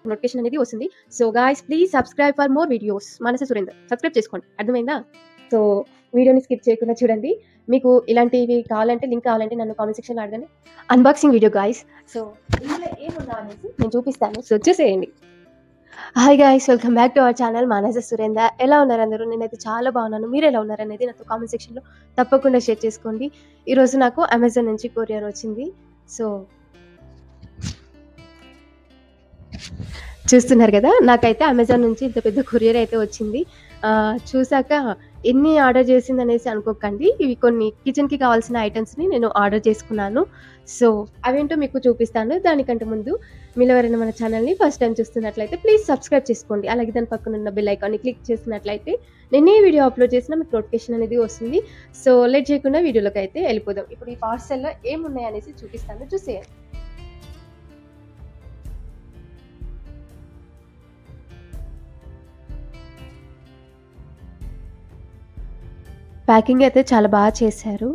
Notification అనేది వస్తుంది. So guys please subscribe for more videos. Manasa Surender subscribe చేసుకోండి. అర్థమైందా? సో వీడియోని స్కిప్ చేయకుండా చూడండి. మీకు ఇలాంటివి కావాలంటే లింక్ కావాలంటే నన్ను కామెంట్ సెక్షన్‌లో అడగండి. Unboxing video guys. సో ఇందులో ఏముందో అనేసి నేను చూపిస్తాను. సో చూసేయండి. Hi guys, welcome back to our channel Manasa Surender. ఎలా ఉన్నారు అందరూ? నేనైతే చాలా బాగున్నాను. మీరు ఎలా ఉన్నారనేది నాతో కామెంట్ సెక్షన్‌లో తప్పకుండా షేర్ చేసుకోండి. ఈరోజు నాకు అమెజాన్ నుంచి కొరియర్ వచ్చింది. సో చూస్తున్నారు కదా, నాకైతే అమెజాన్ నుంచి ఇంత పెద్ద కొరియర్ అయితే వచ్చింది. చూసాక ఎన్ని ఆర్డర్ చేసింది అనేసి అనుకోకండి. ఇవి కొన్ని కిచెన్కి కావాల్సిన ఐటమ్స్ని నేను ఆర్డర్ చేసుకున్నాను. సో అవేంటో మీకు చూపిస్తాను. దానికంటే ముందు మీరు ఎవరైనా మన ఛానల్ని ఫస్ట్ టైం చూస్తున్నట్లయితే ప్లీజ్ సబ్స్క్రైబ్ చేసుకోండి. అలాగే దాని పక్కన ఉన్న బెల్ ఐకాన్ని క్లిక్ చేసినట్లయితే నేను ఏ వీడియో అప్లోడ్ చేసినా మీకు నోటిఫికేషన్ అనేది వస్తుంది. సో లేట్ చేయకుండా వీడియోలోకి అయితే వెళ్ళిపోదాం. ఇప్పుడు ఈ పార్సెల్లో ఏమున్నాయి అనేసి చూపిస్తాను, చూసేయండి. ప్యాకింగ్ అయితే చాలా బాగా చేశారు.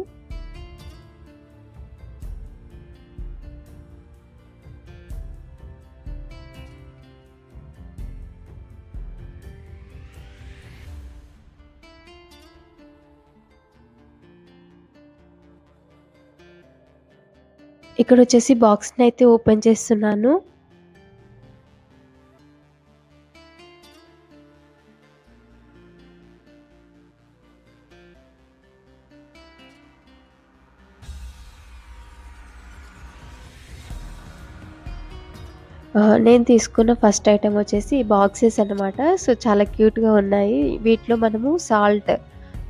ఇక్కడ వచ్చేసి బాక్స్ని అయితే ఓపెన్ చేస్తున్నాను. నేను తీసుకున్న ఫస్ట్ ఐటెం వచ్చేసి బాక్సెస్ అన్నమాట. సో చాలా క్యూట్గా ఉన్నాయి. వీటిలో మనము సాల్ట్,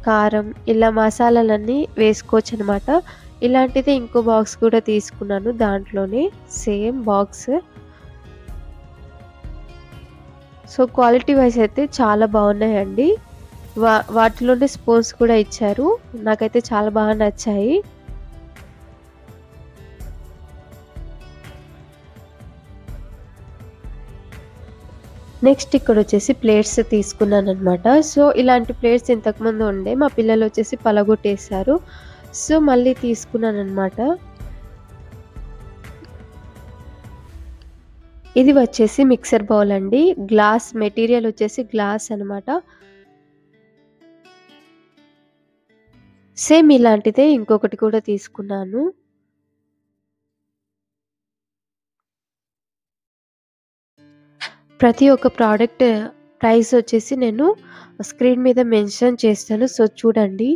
కారం ఇలా మసాలాలన్నీ వేసుకోవచ్చు అనమాట. ఇలాంటిది ఇంకో బాక్స్ కూడా తీసుకున్నాను, దాంట్లోనే same box. So quality wise అయితే చాలా బాగున్నాయండి. వాటిలోనే స్పూన్స్ కూడా ఇచ్చారు. నాకైతే చాలా బాగా నచ్చాయి. నెక్స్ట్ ఇక్కడ వచ్చేసి ప్లేట్స్ తీసుకున్నాను అనమాట. సో ఇలాంటి ప్లేట్స్ ఇంతకుముందు ఉండే, మా పిల్లలు వచ్చేసి పలగొట్టేశారు. సో మళ్ళీ తీసుకున్నాను అనమాట. ఇది వచ్చేసి మిక్సర్ బౌల్ అండి. గ్లాస్ మెటీరియల్ వచ్చేసి గ్లాస్ అనమాట. సేమ్ ఇలాంటిదే ఇంకొకటి కూడా తీసుకున్నాను. ప్రతి ఒక్క ప్రోడక్ట్ ప్రైస్ వచ్చేసి నేను స్క్రీన్ మీద మెన్షన్ చేస్తాను. సో చూడండి.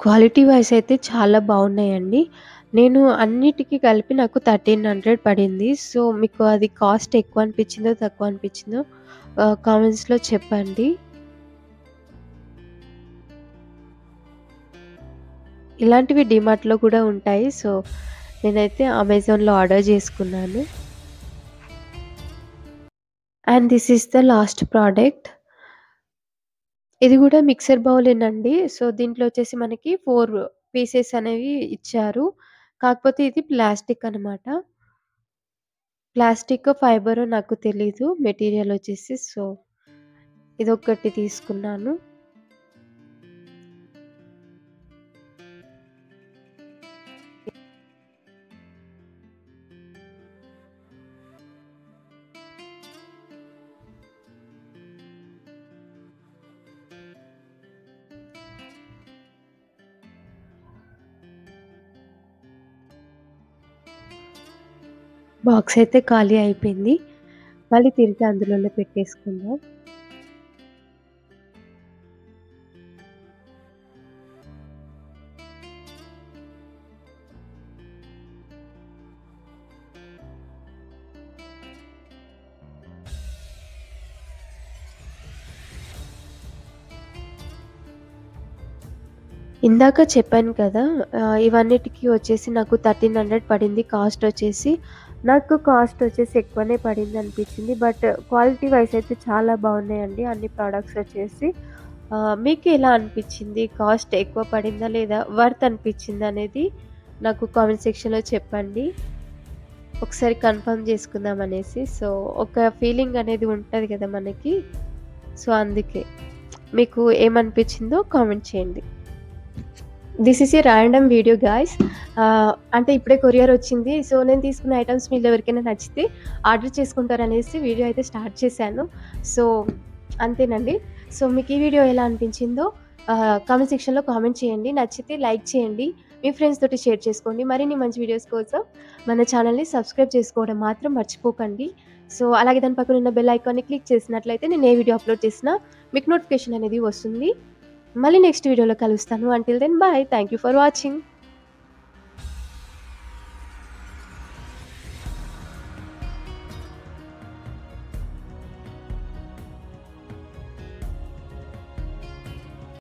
క్వాలిటీ వైజ్ అయితే చాలా బాగున్నాయండి. నేను అన్నిటికీ కలిపి నాకు 1300 పడింది. సో మీకు అది కాస్ట్ ఎక్కువ అనిపించిందో తక్కువ అనిపించిందో కామెంట్స్లో చెప్పండి. ఇలాంటివి డిమార్ట్లో కూడా ఉంటాయి. సో నేనైతే అమెజాన్లో ఆర్డర్ చేసుకున్నాను. And this is the last product. ఇది కూడా మిక్సర్ బౌలేనండి. సో దీంట్లో వచ్చేసి మనకి 4 పీసెస్ అనేవి ఇచ్చారు. కాకపోతే ఇది ప్లాస్టిక్ అనమాట. ప్లాస్టిక్ ఫైబరో నాకు తెలీదు మెటీరియల్ వచ్చేసి. సో ఇదొకటి తీసుకున్నాను. బాక్స్ అయితే ఖాళీ అయిపోయింది. మళ్ళీ తిరిగి అందులోనే పెట్టేసుకుందాం. ఇందాక చెప్పాను కదా, ఇవన్నిటికి వచ్చేసి నాకు 1300 పడింది కాస్ట్ వచ్చేసి. నాకు కాస్ట్ వచ్చేసి ఎక్కువనే పడింది అనిపించింది. బట్ క్వాలిటీ వైజ్ అయితే చాలా బాగున్నాయండి అన్ని ప్రోడక్ట్స్ వచ్చేసి. మీకు ఎలా అనిపించింది? కాస్ట్ ఎక్కువ పడిందా లేదా వర్త్ అనిపించిందా అనేది నాకు కామెంట్ సెక్షన్లో చెప్పండి. ఒకసారి కన్ఫర్మ్ చేసుకుందాం అనేసి. సో, ఒక ఫీలింగ్ అనేది ఉంటది కదా మనకి. సో, అందుకే. మీకు ఏమనిపించిందో కామెంట్ చేయండి. This is a random video guys. అంటే ఇప్పుడే కొరియర్ వచ్చింది. సో, నేను తీసుకున్న ఐటెమ్స్ మీలో ఎవరికైనా నచ్చితే ఆర్డర్ చేసుకుంటారనేసి వీడియో అయితే స్టార్ట్ చేశాను. సో, అంతేనండి. సో, మీకు ఈ వీడియో ఎలా అనిపించిందో కామెంట్ సెక్షన్‌లో కామెంట్ చేయండి. నచ్చితే లైక్ చేయండి. మీ ఫ్రెండ్స్ తోటి షేర్ చేసుకోండి. మరిన్ని మంచి వీడియోస్ కోసం మన ఛానల్‌ని సబ్స్క్రైబ్ చేసుకోవడం మాత్రం మర్చిపోకండి. సో, అలాగే దాని పక్కన ఉన్న బెల్ ఐకాన్‌ని క్లిక్ చేసినట్లయితే నేను ఏ వీడియో అప్లోడ్ చేసినా మీకు నోటిఫికేషన్ అనేది వస్తుంది. మళ్ళీ నెక్స్ట్ వీడియోలో కలుస్తాను. Until then bye. Thank you for watching.